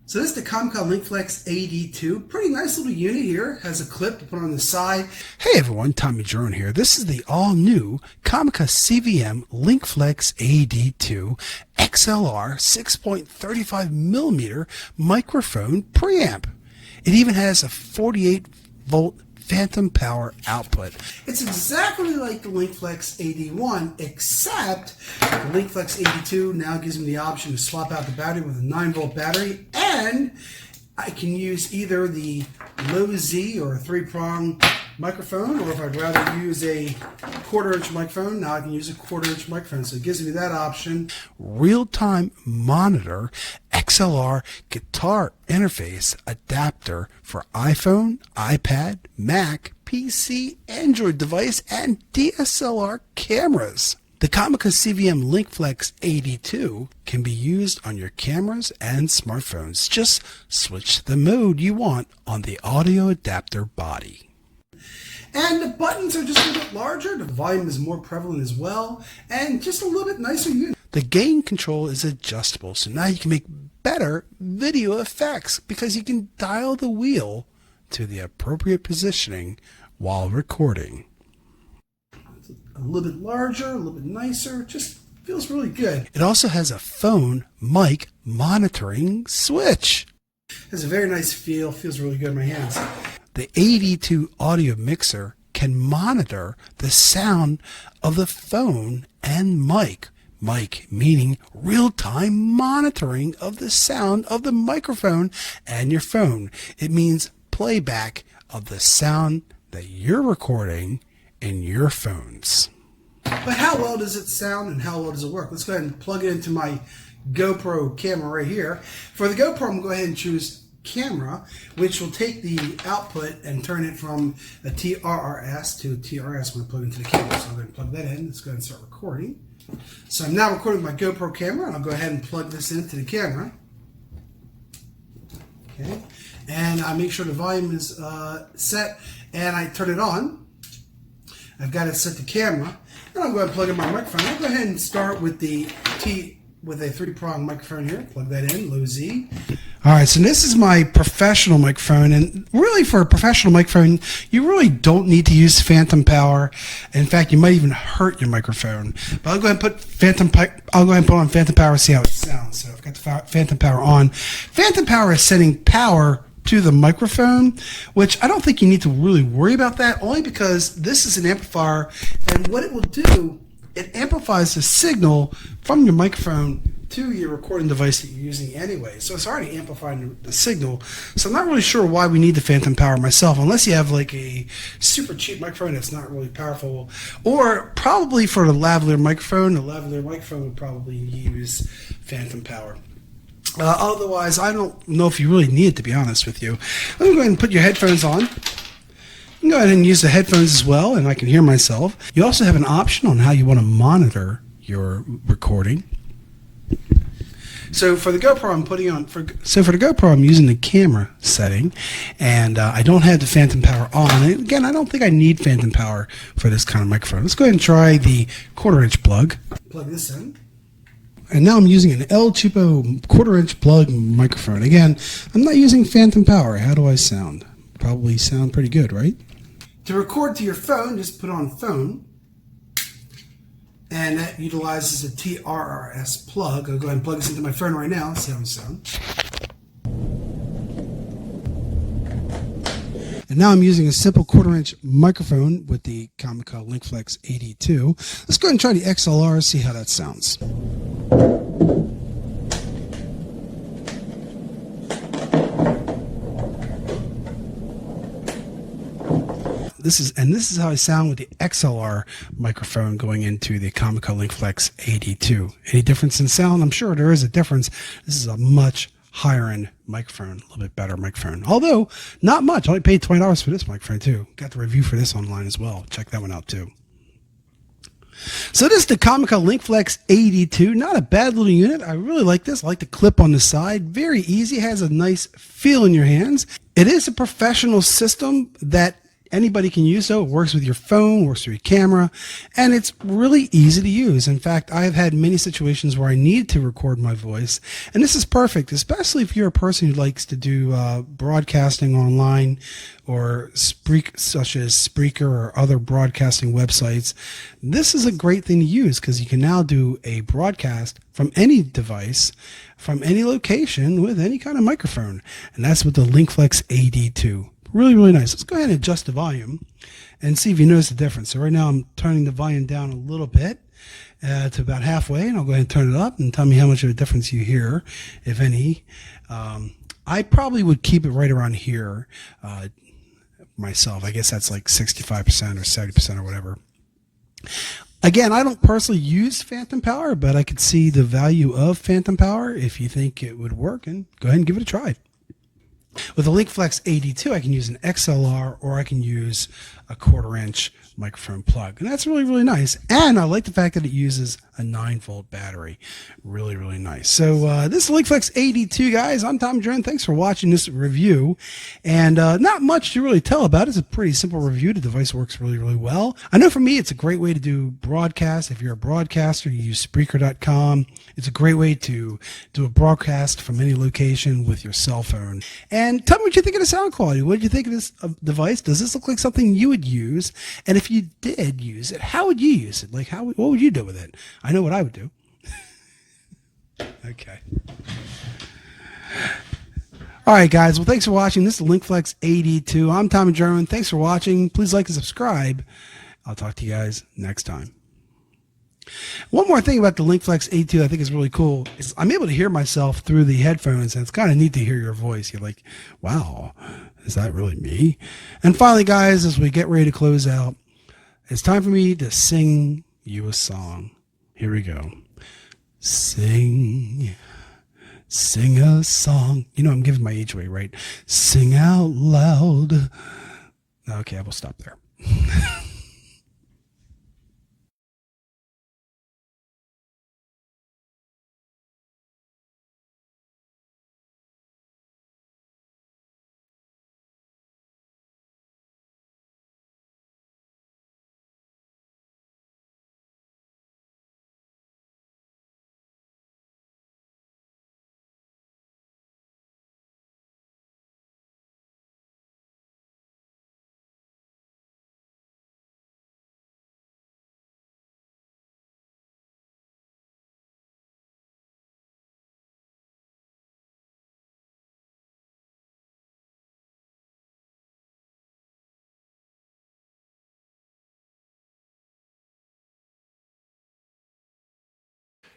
So this is the COMICA LINKFLEX.AD2. Pretty nice little unit here. Has a clip to put on the side. Hey everyone, Tommy Jerome here. This is the all-new COMICA CVM LINKFLEX.AD2 XLR 6.35mm microphone preamp. It even has a 48-volt phantom power output. It's exactly like the LINKFLEX.AD1, except the LINKFLEX.AD2 now gives me the option to swap out the battery with a 9-volt battery, and I can use either the low Z or a 3-prong microphone, or if I'd rather use a 1/4-inch microphone, now I can use a 1/4-inch microphone. So it gives me that option. Real-time monitor XLR guitar interface adapter for iPhone, iPad, Mac, PC, Android device, and DSLR cameras. The COMICA CVM LINKFLEX.AD2 can be used on your cameras and smartphones. Just switch the mode you want on the audio adapter body. And the buttons are just a little bit larger. The volume is more prevalent as well, and just a little bit nicer unit. The gain control is adjustable, so now you can make better video effects because you can dial the wheel to the appropriate positioning while recording. It's a little bit larger, a little bit nicer, just feels really good. It also has a phone mic monitoring switch. Has a very nice feel, feels really good in my hands. The AD2 audio mixer can monitor the sound of the phone and mic. Mic meaning real-time monitoring of the sound of the microphone and your phone. It means playback of the sound that you're recording in your phones. But how well does it sound and how well does it work? Let's go ahead and plug it into my GoPro camera right here. For the GoPro, I'm going to go ahead and choose camera, which will take the output and turn it from a TRRS to a TRS when I plug into the camera. So I'm going to plug that in. Let's go ahead and start recording. So I'm now recording my GoPro camera, and I'll go ahead and plug this into the camera. Okay, and I make sure the volume is set, and I turn it on. I've got it set to camera, and I'll go ahead and plug in my microphone. I'll go ahead and start with the with a 3-prong microphone here. Plug that in, low Z. All right, so this is my professional microphone, and really for a professional microphone, you really don't need to use phantom power. In fact, you might even hurt your microphone. But I'll go ahead and put on phantom power and see how it sounds. So I've got the phantom power on. Phantom power is sending power to the microphone, which I don't think you need to really worry about that, only because this is an amplifier, and what it will do, it amplifies the signal from your microphone to your recording device that you're using anyway. So it's already amplifying the signal. So I'm not really sure why we need the phantom power myself, unless you have like a super cheap microphone that's not really powerful. Or probably for the lavalier microphone would probably use phantom power. Otherwise, I don't know if you really need it, to be honest with you. Let me go ahead and put your headphones on. You can go ahead and use the headphones as well, and I can hear myself. You also have an option on how you want to monitor your recording. So for the GoPro, I'm using the camera setting, and I don't have the phantom power on. And again, I don't think I need phantom power for this kind of microphone. Let's go ahead and try the 1/4-inch plug. Plug this in. And now I'm using an El Cheapo 1/4-inch plug microphone. Again, I'm not using phantom power. How do I sound? Probably sound pretty good, right? To record to your phone, just put on phone. And that utilizes a TRRS plug. I'll go ahead and plug this into my phone right now. Let's see how it sounds. And now I'm using a simple 1/4-inch microphone with the COMICA LINKFLEX.AD2. Let's go ahead and try the XLR, see how that sounds. This is how I sound with the XLR microphone going into the COMICA LINKFLEX.AD2. Any difference in sound? I'm sure there is a difference. This is a much higher end microphone, a little bit better microphone. Although, not much. I only paid $20 for this microphone too. Got the review for this online as well. Check that one out too. So this is the COMICA LINKFLEX.AD2. Not a bad little unit. I really like this. I like the clip on the side. Very easy. Has a nice feel in your hands. It is a professional system that Anybody can use it. It works with your phone, works with your camera, and it's really easy to use. In fact, I've had many situations where I need to record my voice, and this is perfect, especially if you're a person who likes to do broadcasting online or such as Spreaker or other broadcasting websites. This is a great thing to use because you can now do a broadcast from any device, from any location with any kind of microphone, and that's with the LinkFlex.AD2. Really, really nice. Let's go ahead and adjust the volume and see if you notice the difference. So right now I'm turning the volume down a little bit to about halfway, and I'll go ahead and turn it up and tell me how much of a difference you hear, if any. I probably would keep it right around here myself. I guess that's like 65% or 70% or whatever. Again, I don't personally use phantom power, but I could see the value of phantom power if you think it would work, and go ahead and give it a try. With the LinkFlex.AD2, I can use an XLR or I can use a 1/4-inch microphone plug. And that's really, really nice. And I like the fact that it uses a 9-volt battery. Really, really nice. So this is LinkFlex.AD2, guys. I'm Tom Dren. Thanks for watching this review. And not much to really tell about it. It's a pretty simple review. The device works really, really well. I know for me, it's a great way to do broadcast. If you're a broadcaster, you use Spreaker.com. It's a great way to do a broadcast from any location with your cell phone. And tell me what you think of the sound quality. What did you think of this device? Does this look like something you would use? And if you did use it, how would you use it? Like, what would you do with it? I know what I would do. Okay. All right, guys. Well, thanks for watching. This is LinkFlex.AD2. I'm Tommy German. Thanks for watching. Please like and subscribe. I'll talk to you guys next time. One more thing about the LinkFlex.AD2 I think is really cool is I'm able to hear myself through the headphones, and it's kind of neat to hear your voice. You're like, wow, is that really me? And finally, guys, as we get ready to close out, it's time for me to sing you a song. Here we go. Sing a song. You know, I'm giving my age away, right? Sing out loud. Okay, I will stop there.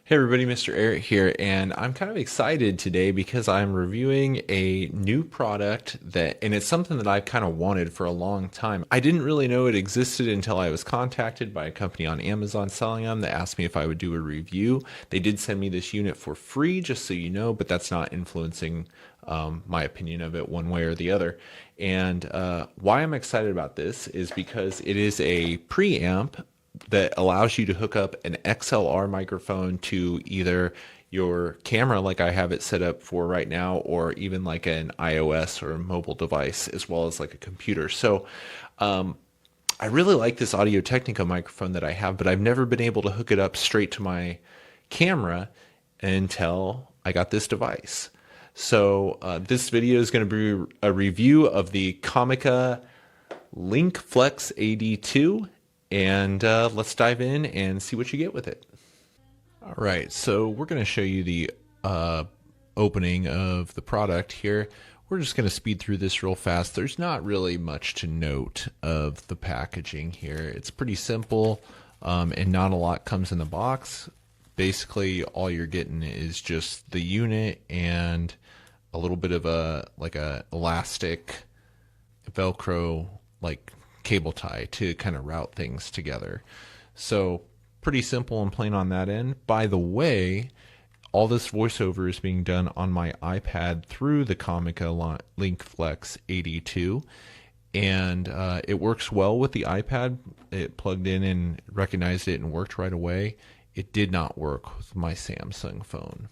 Hey everybody, Mr. Eric here, and I'm kind of excited today because I'm reviewing a new product and it's something that I've kind of wanted for a long time. I didn't really know it existed until I was contacted by a company on Amazon selling them that asked me if I would do a review. They did send me this unit for free, just so you know, but that's not influencing my opinion of it one way or the other. And why I'm excited about this is because it is a preamp that allows you to hook up an XLR microphone to either your camera, like I have it set up for right now, or even like an iOS or a mobile device, as well as like a computer. So I really like this Audio-Technica microphone that I have, but I've never been able to hook it up straight to my camera until I got this device. So this video is going to be a review of the COMICA LINKFLEX.AD2. And let's dive in and see what you get with it. All right, so we're going to show you the opening of the product here. We're just going to speed through this real fast. There's not really much to note of the packaging here. It's pretty simple, and not a lot comes in the box. Basically, all you're getting is just the unit and a little bit of a elastic Velcro cable tie to kind of route things together. So pretty simple and plain on that end. By the way, all this voiceover is being done on my iPad through the COMICA LINKFLEX.AD2, and it works well with the iPad. It plugged in and recognized it and worked right away. It did not work with my Samsung phone.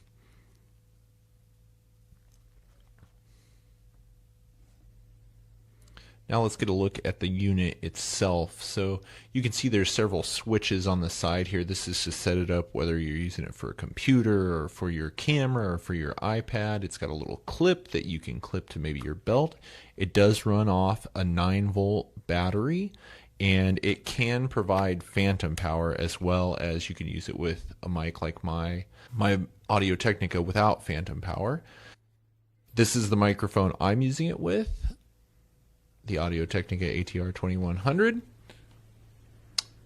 Now let's get a look at the unit itself. So you can see there's several switches on the side here. This is to set it up whether you're using it for a computer or for your camera or for your iPad. It's got a little clip that you can clip to maybe your belt. It does run off a 9-volt battery, and it can provide phantom power, as well as you can use it with a mic like my Audio Technica without phantom power. This is the microphone I'm using it with, the Audio Technica ATR 2100.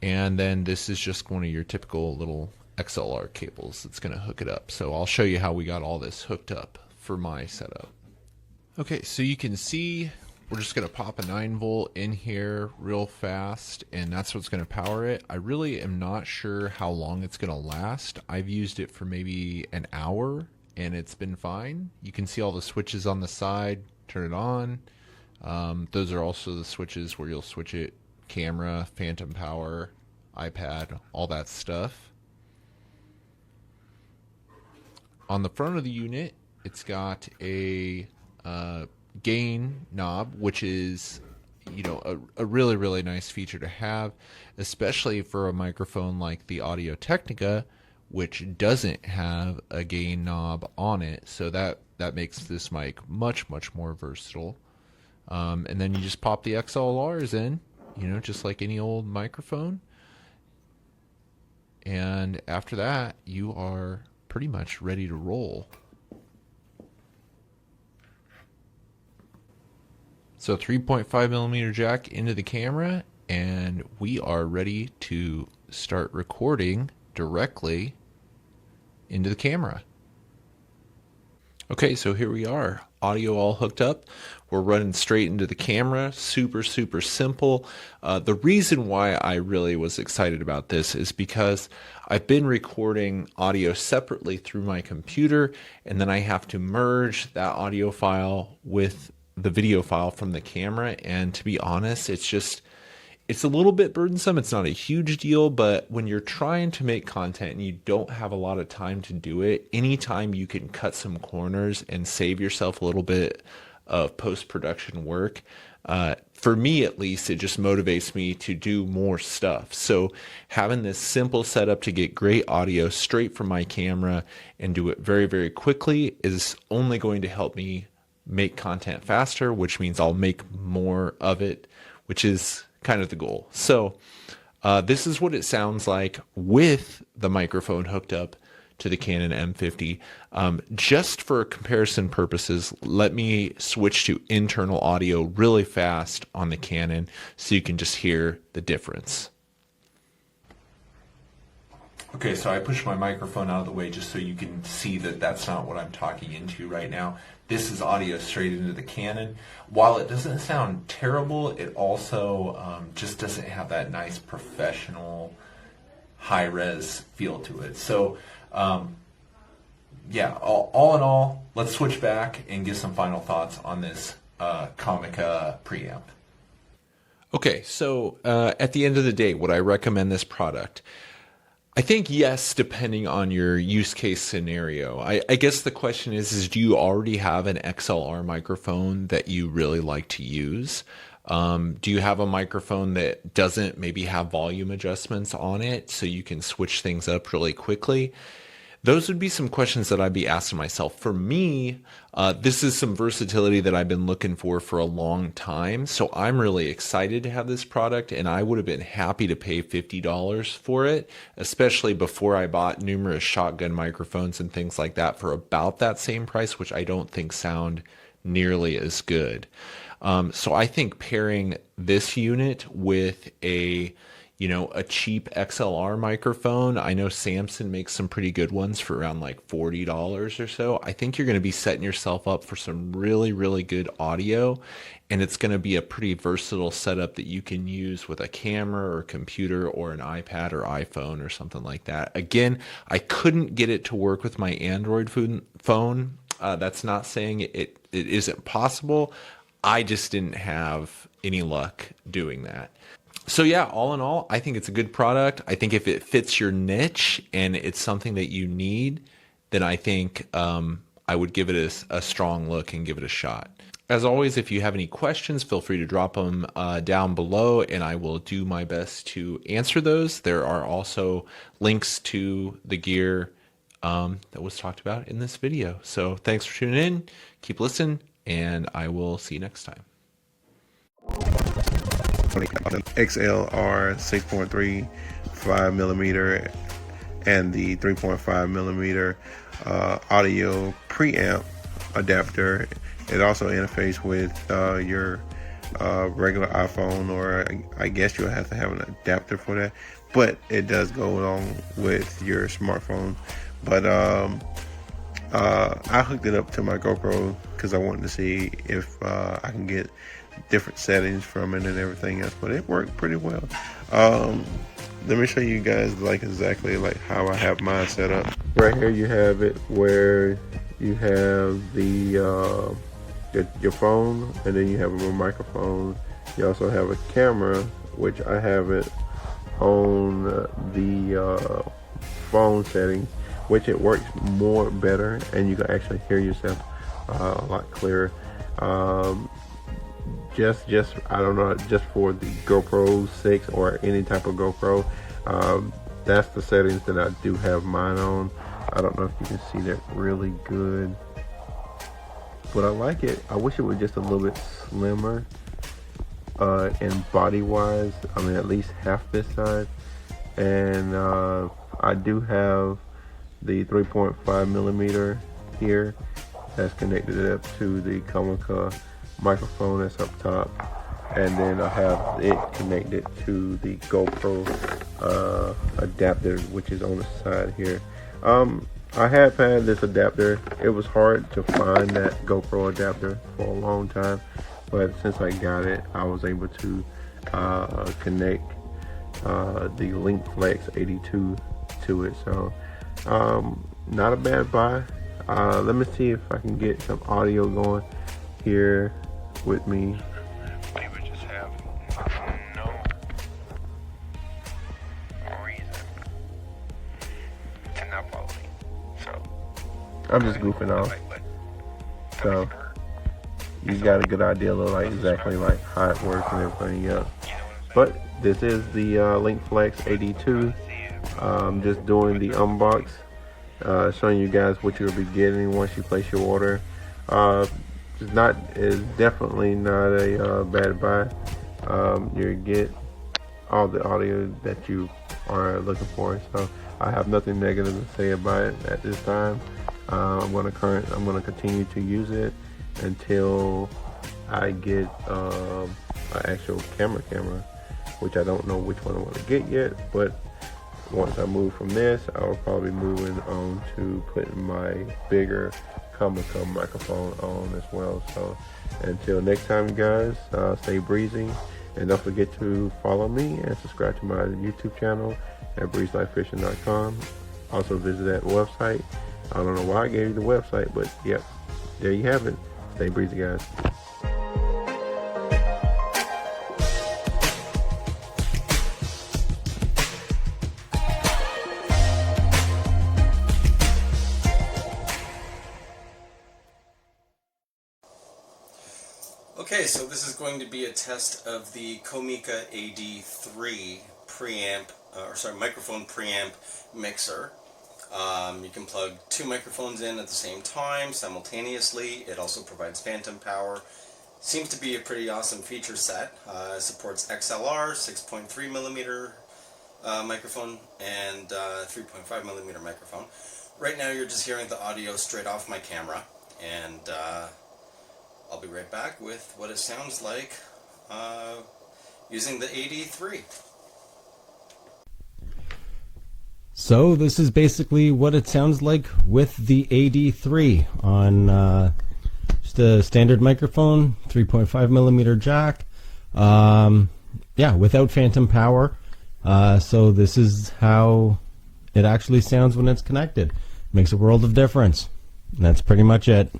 And then this is just one of your typical little XLR cables that's going to hook it up. So I'll show you how we got all this hooked up for my setup. Okay, so you can see we're just going to pop a 9-volt in here real fast, and that's what's going to power it. I really am not sure how long it's going to last. I've used it for maybe an hour, and it's been fine. You can see all the switches on the side. Turn it on. Those are also the switches where you'll switch it: camera, phantom power, iPad, all that stuff. On the front of the unit, it's got a gain knob, which is, you know, a really, really nice feature to have, especially for a microphone like the Audio Technica, which doesn't have a gain knob on it. So that makes this mic much, much more versatile. And then you just pop the XLRs in, you know, just like any old microphone. And after that, you are pretty much ready to roll. So 3.5mm jack into the camera, and we are ready to start recording directly into the camera. Okay, so here we are, audio all hooked up. We're running straight into the camera, super, super simple. The reason why I really was excited about this is because I've been recording audio separately through my computer, and then I have to merge that audio file with the video file from the camera. And to be honest, it's a little bit burdensome. It's not a huge deal, but when you're trying to make content and you don't have a lot of time to do it, anytime you can cut some corners and save yourself a little bit of post-production work, for me at least, it just motivates me to do more stuff. So having this simple setup to get great audio straight from my camera and do it very, very quickly is only going to help me make content faster, which means I'll make more of it, which is kind of the goal. So this is what it sounds like with the microphone hooked up to the Canon M50. Just for comparison purposes, let me switch to internal audio really fast on the Canon so you can just hear the difference. Okay, so I pushed my microphone out of the way just so you can see that that's not what I'm talking into right now. This is audio straight into the Canon. While it doesn't sound terrible, it also just doesn't have that nice professional high-res feel to it. So yeah, all in all, let's switch back and give some final thoughts on this COMICA preamp. Okay, so at the end of the day, would I recommend this product? I think yes, depending on your use case scenario. I guess the question is do you already have an XLR microphone that you really like to use? Do you have a microphone that doesn't maybe have volume adjustments on it so you can switch things up really quickly? Those would be some questions that I'd be asking myself. For me, this is some versatility that I've been looking for a long time. So I'm really excited to have this product, and I would have been happy to pay $50 for it, especially before I bought numerous shotgun microphones and things like that for about that same price, which I don't think sound nearly as good. So I think pairing this unit with a cheap XLR microphone. I know Samson makes some pretty good ones for around like $40 or so. I think you're going to be setting yourself up for some really, really good audio, and it's going to be a pretty versatile setup that you can use with a camera or computer or an iPad or iPhone or something like that. Again, I couldn't get it to work with my Android phone. That's not saying it isn't possible. I just didn't have any luck doing that. So yeah, all in all, I think it's a good product. I think if it fits your niche and it's something that you need, then I think I would give it a strong look and give it a shot. As always, if you have any questions, feel free to drop them down below, and I will do my best to answer those. There are also links to the gear that was talked about in this video. So thanks for tuning in. Keep listening, and I will see you next time. XLR 6.35mm and the 3.5mm audio preamp adapter. It also interfaces with your regular iPhone, or I guess you'll have to have an adapter for that, but it does go along with your smartphone. But I hooked it up to my GoPro because I wanted to see if I can get different settings from it and everything else, but it worked pretty well. Let me show you guys exactly how I have mine set up. Right here you have it where you have the your phone, and then you have a microphone. You also have a camera, which I have it on the phone settings, which it works better, and you can actually hear yourself a lot clearer. Just I don't know, just for the GoPro 6 or any type of GoPro, that's the settings that I do have mine on. I don't know if you can see that really good, but I like it. I wish it was just a little bit slimmer and body wise. I mean, at least half this size. And I do have the 3.5mm here that's connected up to the COMICA microphone that's up top, and then I have it connected to the GoPro adapter, which is on the side here. I have had this adapter. It was hard to find that GoPro adapter for a long time, but since I got it, I was able to connect the LinkFlex.AD2 to it. So not a bad buy. Let me see if I can get some audio going here with me. They would just have no reason to not follow me. So I'm just goofing off. So you got a good idea of exactly how it works and everything else. But this is the LinkFlex.AD2. Just doing the unbox, showing you guys what you'll be getting once you place your order. It's definitely not a bad buy. You get all the audio that you are looking for. So I have nothing negative to say about it at this time. I'm gonna continue to use it until I get an actual camera, which I don't know which one I want to get yet. But once I move from this, I'll probably be moving on to putting my bigger COMICA microphone on as well. So until next time, guys, stay breezy, and don't forget to follow me and subscribe to my YouTube channel at breezelifefishing.com. Also visit that website. I don't know why I gave you the website, but yep, there you have it. Stay breezy, guys. Okay, so this is going to be a test of the COMICA AD2 microphone preamp mixer. You can plug two microphones in at the same time, simultaneously. It also provides phantom power. Seems to be a pretty awesome feature set. Supports XLR, 6.3mm microphone, and 3.5mm microphone. Right now you're just hearing the audio straight off my camera, and I'll be right back with what it sounds like using the AD2. So this is basically what it sounds like with the AD2 on just a standard microphone, 3.5mm jack, yeah, without phantom power. So this is how it actually sounds when it's connected. Makes a world of difference. And that's pretty much it.